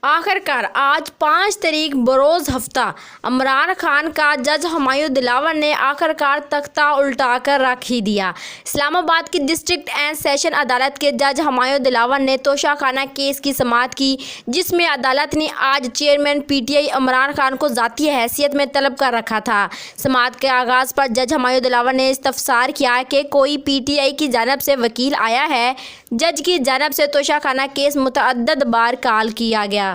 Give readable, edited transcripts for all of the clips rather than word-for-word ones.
آخرکار آج 5 تاریخ بروز ہفتہ عمران خان کا جج ہمایوں دلاور نے آخرکار تختہ الٹا کر رکھ ہی دیا۔ اسلام آباد کی ڈسٹرکٹ اینڈ سیشن عدالت کے جج ہمایوں دلاور نے توشہ خانہ کیس کی سماعت کی، جس میں عدالت نے آج چیئرمین پی ٹی آئی عمران خان کو ذاتی حیثیت میں طلب کر رکھا تھا۔ سماعت کے آغاز پر جج ہمایوں دلاور نے استفسار کیا کہ کوئی پی ٹی آئی کی جانب سے وکیل آیا ہے۔ جج کی جانب سے توشہ خانہ کیس متعدد بار کال کیا گیا۔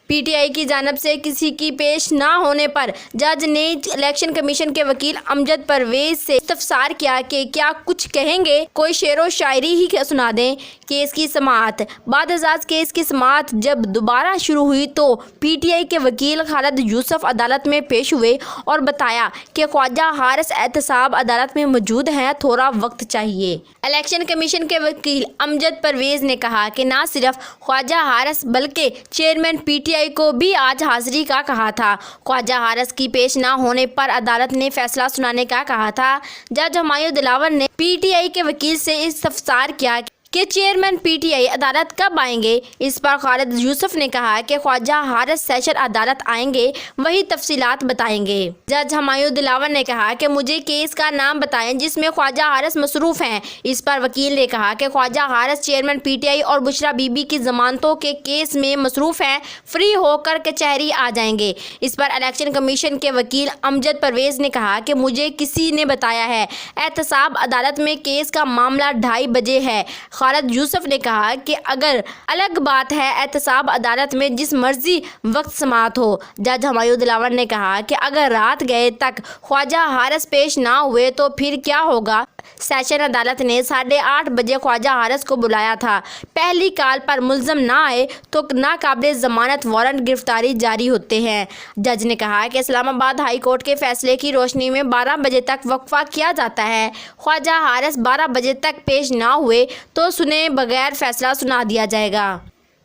پی ٹی آئی کی جانب سے کسی کی پیش نہ ہونے پر جج نے الیکشن کمیشن کے وکیل امجد پرویز سے استفسار کیا کہ کیا کچھ کہیں گے، کوئی شعر و شاعری ہی سنا دیں۔ کیس کی سماعت بعد ازاں کیس کی سماعت جب دوبارہ شروع ہوئی تو پی ٹی آئی کے وکیل خالد یوسف عدالت میں پیش ہوئے اور بتایا کہ خواجہ حارث احتساب عدالت میں موجود ہیں، تھوڑا وقت چاہیے۔ الیکشن کمیشن کے وکیل امجد پرویز نے کہا کہ نہ صرف خواجہ حارث بلکہ چیئرمین پی ٹی آئی کو بھی آج حاضری کا کہا تھا۔ خواجہ حارث کی پیش نہ ہونے پر عدالت نے فیصلہ سنانے کا کہا تھا۔ جج ہمایوں دلاور نے پی ٹی آئی کے وکیل سے استفسار کیا کہ چیئرمین پی ٹی آئی عدالت کب آئیں گے۔ اس پر خالد یوسف نے کہا کہ خواجہ حارث سیشن عدالت آئیں گے، وہی تفصیلات بتائیں گے۔ جج ہمایوں دلاور نے کہا کہ مجھے کیس کا نام بتائیں جس میں خواجہ حارث مصروف ہیں۔ اس پر وکیل نے کہا کہ خواجہ حارث چیئرمین پی ٹی آئی اور بشریٰ بی بی کی ضمانتوں کے کیس میں مصروف ہیں، فری ہو کر کچہری آ جائیں گے۔ اس پر الیکشن کمیشن کے وکیل امجد پرویز نے کہا کہ مجھے کسی نے بتایا ہے احتساب عدالت میں کیس کا معاملہ 2:30 بجے ہے۔ خالد یوسف نے کہا کہ اگر الگ بات ہے احتساب عدالت میں جس مرضی وقت سماعت ہو۔ جج ہمایوں دلاور نے کہا کہ اگر رات گئے تک خواجہ حارث پیش نہ ہوئے تو پھر کیا ہوگا۔ سیشن عدالت نے 8:30 بجے خواجہ حارث کو بلایا تھا۔ پہلی کال پر ملزم نہ آئے تو ناقابل ضمانت وارنٹ گرفتاری جاری ہوتے ہیں۔ جج نے کہا کہ اسلام آباد ہائی کورٹ کے فیصلے کی روشنی میں 12 بجے تک وقفہ کیا جاتا ہے۔ خواجہ حارث 12 بجے تک پیش نہ ہوئے تو سنے بغیر فیصلہ سنا دیا جائے گا۔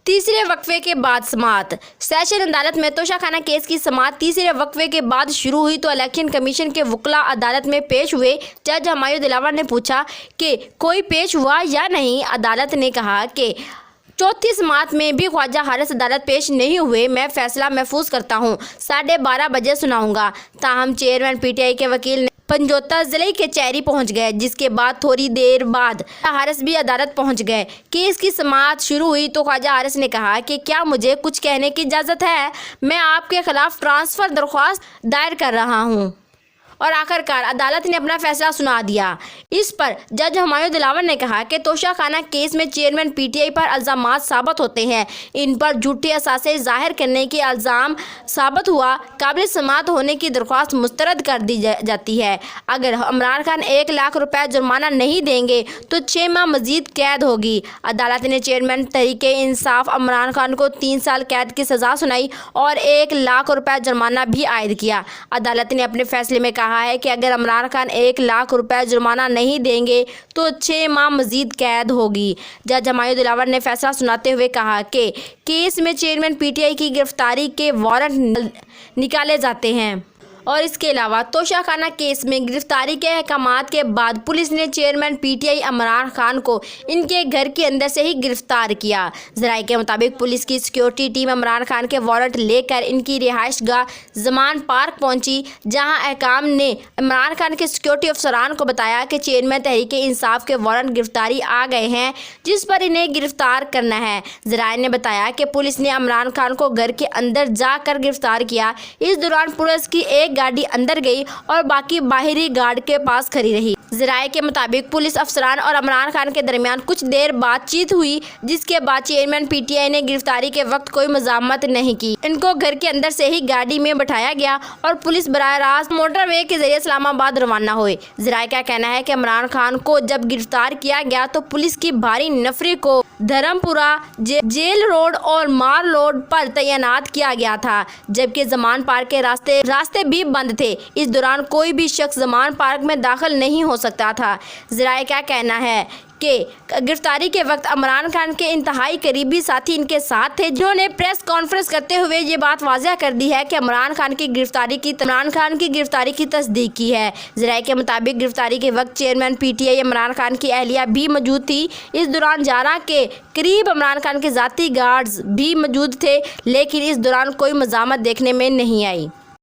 تیسرے وقفے کے بعد سماعت سیشن عدالت میں توشہ خانہ کیس کی سماعت تیسرے وقفے کے بعد شروع ہوئی تو الیکشن کمیشن کے وکلاء عدالت میں پیش ہوئے۔ جج ہمایوں دلاور نے پوچھا کہ کوئی پیش ہوا یا نہیں۔ عدالت نے کہا کہ چوتھی سماعت میں بھی خواجہ حارث عدالت پیش نہیں ہوئے، میں فیصلہ محفوظ کرتا ہوں، 12:30 بجے سناؤں گا۔ تاہم چیئرمین پی ٹی آئی کے وکیل نے پنجوتہ ضلعی کچہری پہنچ گئے، جس کے بعد تھوڑی دیر بعد حارث بھی عدالت پہنچ گئے۔ کیس کی سماعت شروع ہوئی تو خواجہ حارث نے کہا کہ کیا مجھے کچھ کہنے کی اجازت ہے؟ میں آپ کے خلاف ٹرانسفر درخواست دائر کر رہا ہوں۔ اور آخرکار عدالت نے اپنا فیصلہ سنا دیا۔ اس پر جج ہمایوں دلاور نے کہا کہ توشہ خانہ کیس میں چیئرمین پی ٹی آئی پر الزامات ثابت ہوتے ہیں، ان پر جھوٹے اثاثے ظاہر کرنے کے الزام ثابت ہوا، قابل سماعت ہونے کی درخواست مسترد کر دی جاتی ہے۔ اگر عمران خان 1 لاکھ روپے جرمانہ نہیں دیں گے تو 6 ماہ مزید قید ہوگی۔ عدالت نے چیئرمین تحریک انصاف عمران خان کو 3 سال قید کی سزا سنائی اور 1 لاکھ روپے جرمانہ بھی عائد کیا۔ عدالت نے اپنے فیصلے میں کہا ہے کہ اگر عمران خان 1 لاکھ روپے جرمانہ نہیں دیں گے تو 6 ماہ مزید قید ہوگی۔ جج ہمایوں دلاور نے فیصلہ سناتے ہوئے کہا کہ کیس میں چیئرمین پی ٹی آئی کی گرفتاری کے وارنٹ نکالے جاتے ہیں اور اس کے علاوہ توشہ خانہ کیس میں گرفتاری کے احکامات کے بعد پولیس نے چیئرمین پی ٹی آئی عمران خان کو ان کے گھر کے اندر سے ہی گرفتار کیا۔ ذرائع کے مطابق پولیس کی سیکیورٹی ٹیم عمران خان کے وارنٹ لے کر ان کی رہائش گاہ زمان پارک پہنچی، جہاں حکام نے عمران خان کے سیکیورٹی افسران کو بتایا کہ چیئرمین تحریک انصاف کے وارنٹ گرفتاری آ گئے ہیں، جس پر انہیں گرفتار کرنا ہے۔ ذرائع نے بتایا کہ پولیس نے عمران خان کو گھر کے اندر جا کر گرفتار کیا۔ اس دوران پولیس کی ایک گاڑی اندر گئی اور باقی باہری گارڈ کے پاس کھڑی رہی۔ ذرائع کے مطابق پولیس افسران اور عمران خان کے درمیان کچھ دیر بات چیت ہوئی، جس کے بعد چیئرمین پی ٹی آئی نے گرفتاری کے وقت کوئی مزاحمت نہیں کی۔ ان کو گھر کے اندر سے ہی گاڑی میں بٹھایا گیا اور پولیس براہ راست موٹر وے کے ذریعے اسلام آباد روانہ ہوئے۔ ذرائع کا کہنا ہے کہ عمران خان کو جب گرفتار کیا گیا تو پولیس کی بھاری نفری کو دھرم پورہ، جیل روڈ اور مار روڈ پر تعینات کیا گیا تھا، جبکہ زمان پارک کے راستے بھی بند تھے۔ اس دوران کوئی بھی شخص زمان پارک میں داخل نہیں ہو سکتا تھا۔ ذرائع کا کہنا ہے کہ گرفتاری کے وقت عمران خان کے انتہائی قریبی ساتھی ان کے ساتھ تھے، جنہوں نے پریس کانفرنس کرتے ہوئے یہ بات واضح کر دی ہے کہ عمران خان کی گرفتاری کی تصدیق کی ہے۔ ذرائع کے مطابق گرفتاری کے وقت چیئرمین پی ٹی آئی عمران خان کی اہلیہ بھی موجود تھی۔ اس دوران 11 کے قریب عمران خان کے ذاتی گارڈز بھی موجود تھے، لیکن اس دوران کوئی مزاحمت دیکھنے میں نہیں آئی۔